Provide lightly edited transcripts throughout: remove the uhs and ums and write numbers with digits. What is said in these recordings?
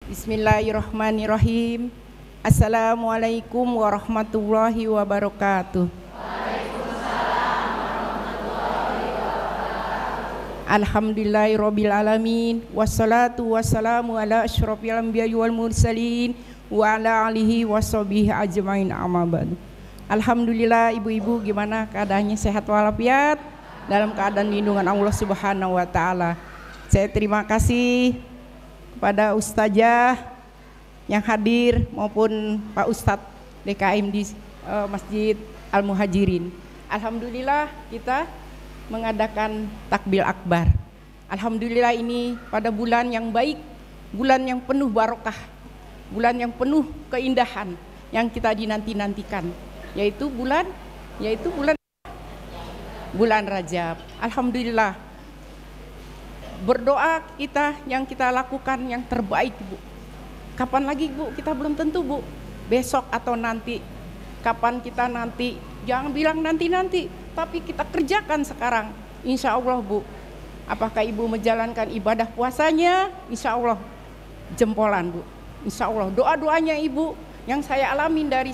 Bismillahirrahmanirrahim. Assalamualaikum warahmatullahi wabarakatuh. Alhamdulillahirabbil alamin. Wassalatu wassalamu ala asyrofil anbiya'i wal mursalin wa ala alihi washabihi ajmain, amma ba'du. Alhamdulillah, ibu-ibu gimana keadaannya, sehat walafiat dalam keadaan lindungan Allah Subhanahu wa taala. Saya terima kasih kepada ustazah yang hadir maupun Pak Ustadz DKM di Masjid Al-Muhajirin. Alhamdulillah kita mengadakan takbir akbar. Alhamdulillah ini pada bulan yang baik, bulan yang penuh barokah, bulan yang penuh keindahan yang kita dinanti-nantikan, yaitu bulan Rajab. Alhamdulillah, berdoa kita yang kita lakukan yang terbaik, Bu. Kapan lagi, Bu? Kita belum tentu, Bu. Besok atau nanti. Kapan kita nanti? Jangan bilang nanti-nanti, tapi kita kerjakan sekarang. Insya Allah, Bu. Apakah Ibu menjalankan ibadah puasanya? Insya Allah jempolan, Bu. Insya Allah doa-doanya Ibu yang saya alamin dari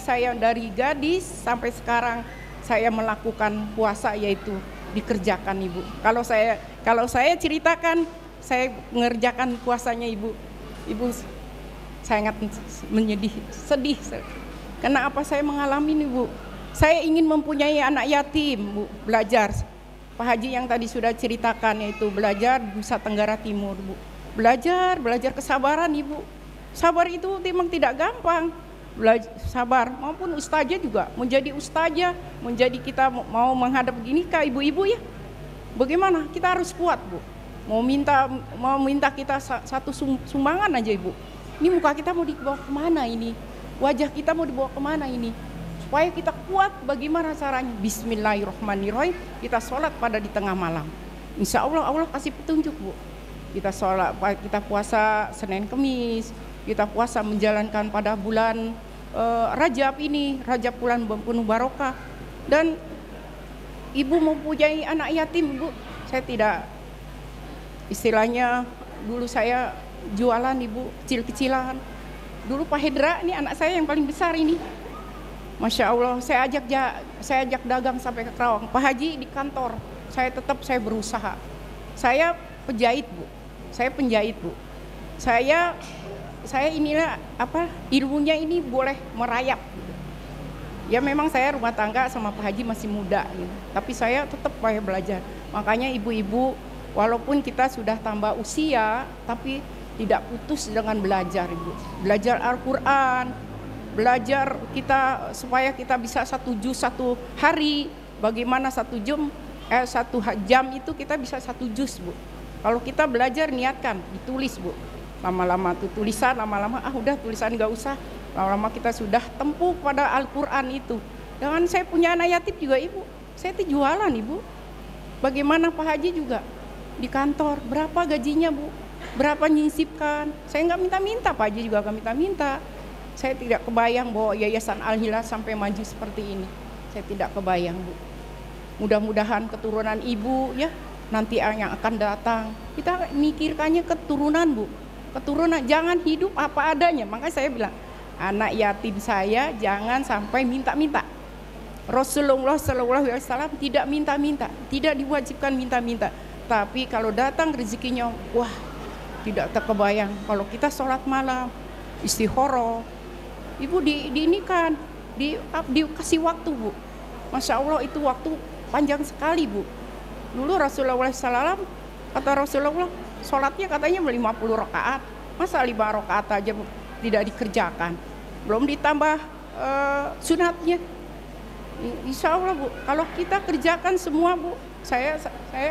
gadis sampai sekarang saya melakukan puasa, yaitu dikerjakan, Ibu. Kalau saya ceritakan saya mengerjakan puasanya Ibu sangat sedih. Karena apa saya mengalami ini, Bu? Saya ingin mempunyai anak yatim, Bu, belajar. Pak Haji yang tadi sudah ceritakan, yaitu belajar di Nusa Tenggara Timur, Bu. Belajar kesabaran, Ibu. Sabar itu memang tidak gampang. Sabar, maupun ustazah juga. Menjadi ustazah, menjadi kita mau menghadap gini Kak, ibu-ibu ya. Bagaimana? Kita harus kuat, Bu. Mau minta kita satu sumbangan aja, Ibu. Ini muka kita mau dibawa kemana ini? Wajah kita mau dibawa kemana ini? Supaya kita kuat, bagaimana caranya? Bismillahirrahmanirrahim. Kita sholat pada di tengah malam. Insya Allah Allah kasih petunjuk, Bu. Kita sholat, kita puasa Senin Kemis. Kita puasa menjalankan pada bulan Rajab ini. Rajab bulan penuh barokah. Dan Ibu mempunyai anak yatim, Bu. Saya tidak, istilahnya dulu saya jualan, Ibu, kecil-kecilan. Dulu Pak Hedra, ini anak saya yang paling besar ini. Masya Allah, saya ajak dagang sampai ke Kerawang. Pak Haji di kantor, saya berusaha. Saya penjahit, Bu. Saya inilah ilmunya ini boleh merayap. Ya memang saya rumah tangga sama Pak Haji masih muda, gitu. Tapi saya tetap banyak belajar. Makanya ibu-ibu, walaupun kita sudah tambah usia, tapi tidak putus dengan belajar, Ibu. Belajar Al-Quran, belajar kita supaya kita bisa 1 juz 1 hari. Bagaimana 1 jam itu kita bisa 1 juz, Bu. Kalau kita belajar niatkan, ditulis, Bu. Lama-lama tuh tulisan, lama-lama udah tulisan nggak usah. Lama-lama kita sudah tempuh pada Al-Quran itu. Dengan saya punya anak yatim juga, Ibu. Saya tuh jualan, Ibu. Bagaimana Pak Haji juga di kantor, berapa gajinya, Bu? Berapa nyisipkan? Saya nggak minta-minta, Pak Haji juga nggak minta-minta. Saya tidak kebayang bahwa Yayasan Al-Hilal sampai maju seperti ini. Saya tidak kebayang, Bu. Mudah-mudahan keturunan Ibu ya nanti yang akan datang. Kita mikirkannya keturunan, Bu. Keturunan, jangan hidup apa adanya. Makanya saya bilang, anak yatim saya jangan sampai minta-minta. Rasulullah SAW tidak minta-minta, tidak diwajibkan minta-minta. Tapi kalau datang rezekinya, wah, tidak terkebayang. Kalau kita sholat malam, istikharah, Ibu diinikan, dikasih waktu, Bu. Masya Allah itu waktu panjang sekali, Bu. Dulu Rasulullah SAW, kata Rasulullah, sholatnya katanya 50 rakaat. Masa 5 rakaat aja, Bu, tidak dikerjakan. Belum ditambah sunatnya. Insya Allah, Bu, kalau kita kerjakan semua, Bu. Saya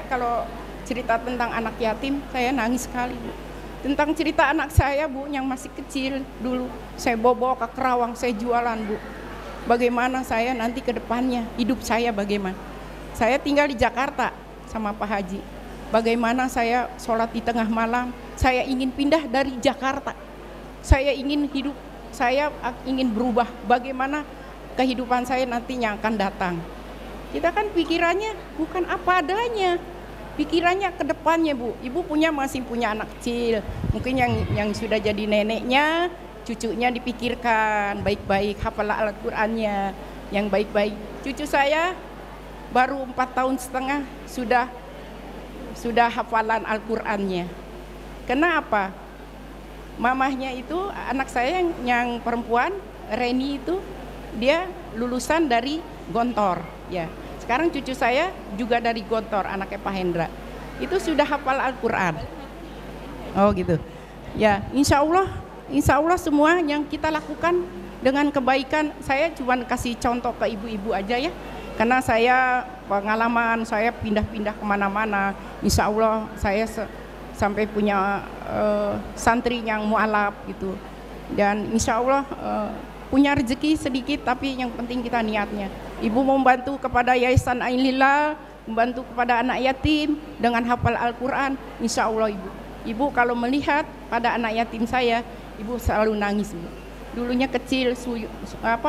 kalau cerita tentang anak yatim, saya nangis sekali, Bu. Tentang cerita anak saya, Bu, yang masih kecil dulu. Saya bawa ke Kerawang, saya jualan, Bu. Bagaimana saya nanti ke depannya, hidup saya bagaimana. Saya tinggal di Jakarta sama Pak Haji. Bagaimana saya sholat di tengah malam, saya ingin pindah dari Jakarta. Saya ingin hidup, saya ingin berubah. Bagaimana kehidupan saya nantinya akan datang. Kita kan pikirannya bukan apa adanya. pikirannya ke depannya Bu. Ibu masih punya anak kecil, mungkin yang sudah jadi neneknya, cucunya dipikirkan baik-baik, hafal Al-Qur'annya yang baik-baik. Cucu saya baru 4 tahun setengah sudah hafalan Al-Qur'annya. Kenapa? Mamahnya itu, anak saya yang perempuan, Reni itu, dia lulusan dari Gontor ya. Sekarang cucu saya juga dari Gontor, anaknya Pak Hendra. Itu sudah hafal Al-Qur'an. Oh gitu. Ya, insya Allah semua yang kita lakukan dengan kebaikan. Saya cuma kasih contoh ke ibu-ibu aja ya. Karena saya pengalaman, saya pindah-pindah kemana-mana. Insya Allah saya sampai punya santri yang mualaf gitu. Dan insya Allah punya rezeki sedikit, tapi yang penting kita niatnya. Ibu membantu kepada Yayasan Ainillah, membantu kepada anak yatim dengan hafal Al-Qur'an. Insya Allah ibu kalau melihat pada anak yatim saya, ibu selalu nangis Bu. Dulunya kecil,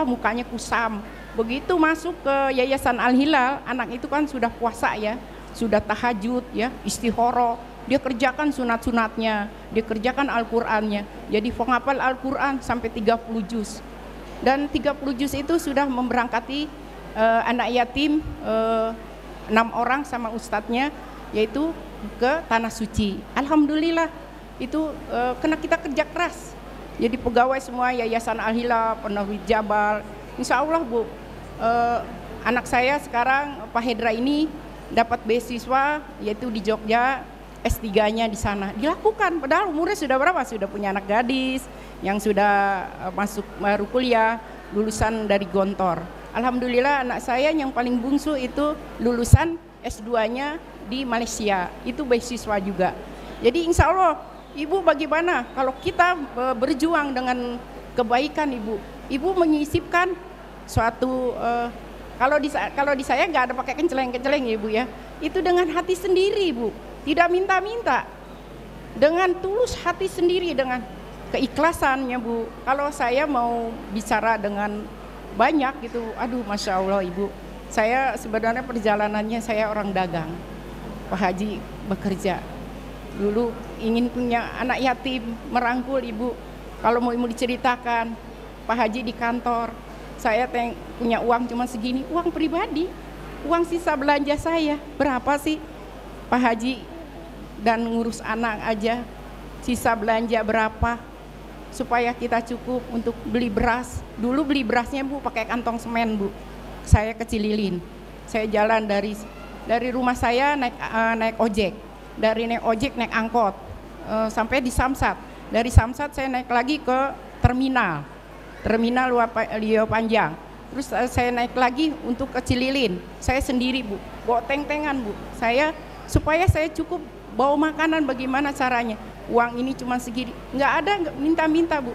mukanya kusam. Begitu masuk ke Yayasan Al-Hilal, anak itu kan sudah puasa ya, sudah tahajud ya, istikharah. Dia kerjakan sunat-sunatnya, dia kerjakan Al-Qur'annya. Jadi penghafal Al-Qur'an sampai 30 juz. Dan 30 juz itu sudah memberangkati anak yatim 6 orang sama ustadznya, yaitu ke Tanah Suci. Alhamdulillah itu karena kita kerja keras. Jadi pegawai semua Yayasan Al-Hilal, Penawir Jabal. Insya Allah Bu, anak saya sekarang Pak Hendra ini dapat beasiswa yaitu di Jogja, S3-nya di sana. Dilakukan padahal umurnya sudah berapa? Sudah punya anak gadis yang sudah masuk baru kuliah, lulusan dari Gontor. Alhamdulillah anak saya yang paling bungsu itu lulusan S2-nya di Malaysia, itu beasiswa juga. Jadi insya Allah Ibu bagaimana kalau kita berjuang dengan kebaikan Ibu menyisipkan suatu kalau di saya nggak ada pakai kenceleng-kenceleng ya Ibu ya, itu dengan hati sendiri Ibu, tidak minta-minta, dengan tulus hati sendiri, dengan keikhlasannya Bu. Kalau saya mau bicara dengan banyak gitu, aduh Masya Allah Ibu, saya sebenarnya perjalanannya saya orang dagang, Pak Haji bekerja, dulu ingin punya anak yatim, merangkul Ibu. Kalau mau Ibu diceritakan, Pak Haji di kantor, saya punya uang cuma segini, uang pribadi, uang sisa belanja saya, berapa sih Pak Haji, dan ngurus anak aja, sisa belanja berapa, supaya kita cukup untuk beli beras. Dulu beli berasnya Bu pakai kantong semen Bu, saya kecililin, saya jalan dari rumah saya naik ojek, dari naik ojek naik angkot sampai di Samsat, dari Samsat saya naik lagi ke terminal Lio Panjang, terus saya naik lagi untuk ke Cililin, saya sendiri Bu, bawa teng-tengan Bu, supaya saya cukup bawa makanan. Bagaimana caranya? Uang ini cuma segini, nggak ada, nggak minta-minta Bu.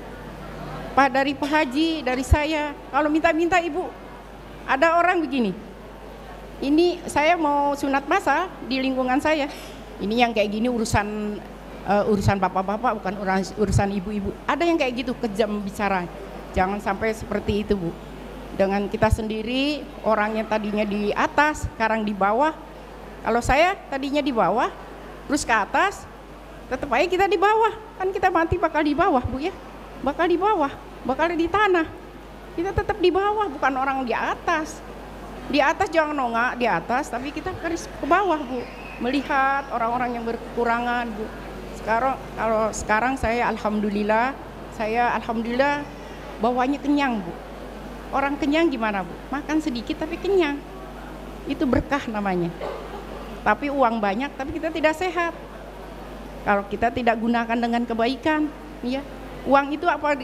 Dari Pak Haji, dari saya, kalau minta-minta Ibu, ada orang begini, ini saya mau sunat masal di lingkungan saya, ini yang kayak gini urusan bapak-bapak, bukan urusan ibu-ibu. Ada yang kayak gitu, kejam bicara. Jangan sampai seperti itu Bu. Dengan kita sendiri, orang yang tadinya di atas, sekarang di bawah. Kalau saya tadinya di bawah, terus ke atas, tetap aja kita di bawah, kan kita mati bakal di bawah Bu ya, bakal di bawah, bakal di tanah, kita tetap di bawah, bukan orang di atas. Di atas jangan nongak di atas, tapi kita harus ke bawah Bu, melihat orang-orang yang berkekurangan Bu. Sekarang saya alhamdulillah bawahnya kenyang Bu. Orang kenyang gimana Bu? Makan sedikit tapi kenyang, itu berkah namanya. Tapi uang banyak tapi kita tidak sehat. Kalau kita tidak gunakan dengan kebaikan, ya, uang itu apa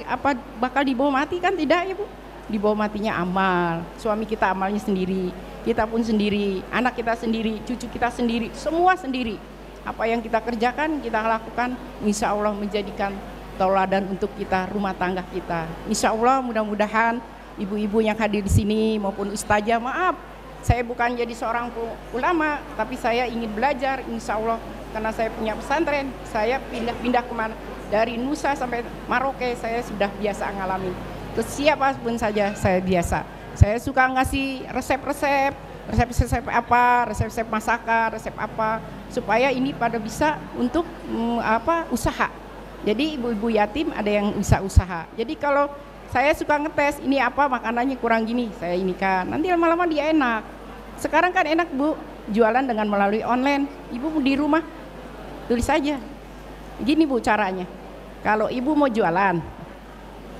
bakal dibawa mati kan? Tidak ya Bu, dibawa matinya amal. Suami kita amalnya sendiri, kita pun sendiri, anak kita sendiri, cucu kita sendiri, semua sendiri. Apa yang kita kerjakan, kita lakukan, insya Allah menjadikan tauladan untuk kita, rumah tangga kita. Insya Allah mudah-mudahan ibu-ibu yang hadir di sini maupun ustazah, maaf, saya bukan jadi seorang ulama, tapi saya ingin belajar, insya Allah. Karena saya punya pesantren, saya pindah-pindah kemana, dari Nusa sampai Maroke, saya sudah biasa ngalamin. Terus siapapun saja saya biasa. Saya suka ngasih resep-resep apa, resep-resep masakan, resep apa. supaya ini pada bisa untuk usaha. Jadi ibu-ibu yatim ada yang bisa usaha. Jadi kalau saya suka ngetes ini apa makanannya kurang gini, saya ini kan nanti lama-lama dia enak. Sekarang kan enak Bu, jualan dengan melalui online. Ibu di rumah tulis saja. Gini Bu caranya. Kalau ibu mau jualan,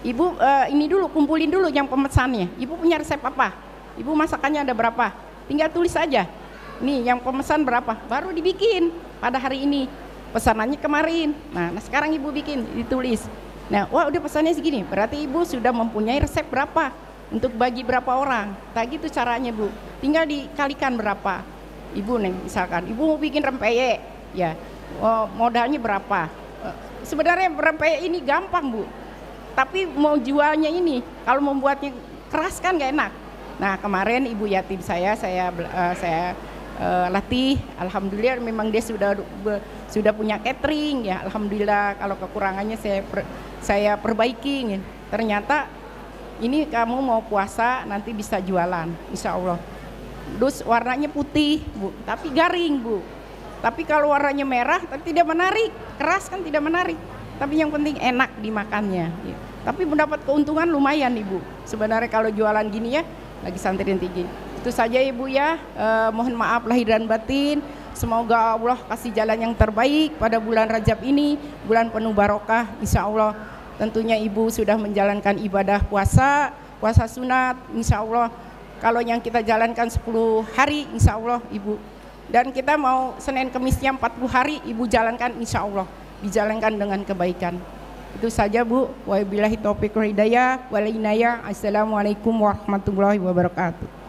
ibu ini dulu kumpulin dulu yang pemesannya. Ibu punya resep apa? Ibu masakannya ada berapa? Tinggal tulis saja. Nih yang pemesan berapa? Baru dibikin pada hari ini. Pesanannya kemarin. Nah sekarang ibu bikin, ditulis. Nah, wah udah pesannya segini. Berarti ibu sudah mempunyai resep berapa untuk bagi berapa orang. Tak gitu caranya Bu. Tinggal dikalikan berapa. Ibu nih misalkan, ibu mau bikin rempeyek, ya modalnya berapa? Sebenarnya rempeyek ini gampang Bu. Tapi mau jualnya ini, kalau membuatnya keras kan gak enak. Nah kemarin ibu yatim saya latih, alhamdulillah memang dia sudah punya catering ya, alhamdulillah. Kalau kekurangannya saya perbaiki. Ternyata ini kamu mau puasa nanti bisa jualan, insya Allah. Dus warnanya putih Bu, tapi garing Bu. Tapi kalau warnanya merah tapi tidak menarik, keras kan tidak menarik. Tapi yang penting enak dimakannya. Ya. Tapi mendapat keuntungan lumayan Ibu. Sebenarnya kalau jualan gini ya, lagi santri yang tinggi. Itu saja Ibu ya, mohon maaf lahir dan batin. Semoga Allah kasih jalan yang terbaik pada bulan Rajab ini, bulan penuh barokah insya Allah. Tentunya Ibu sudah menjalankan ibadah puasa sunat insya Allah. Kalau yang kita jalankan 10 hari insya Allah Ibu. Dan kita mau Senin Kemisnya 40 hari Ibu jalankan insya Allah. Dijalankan dengan kebaikan. Itu saja Bu. Wabillahi taufiq wal hidayah wal inayah. Assalamualaikum warahmatullahi wabarakatuh.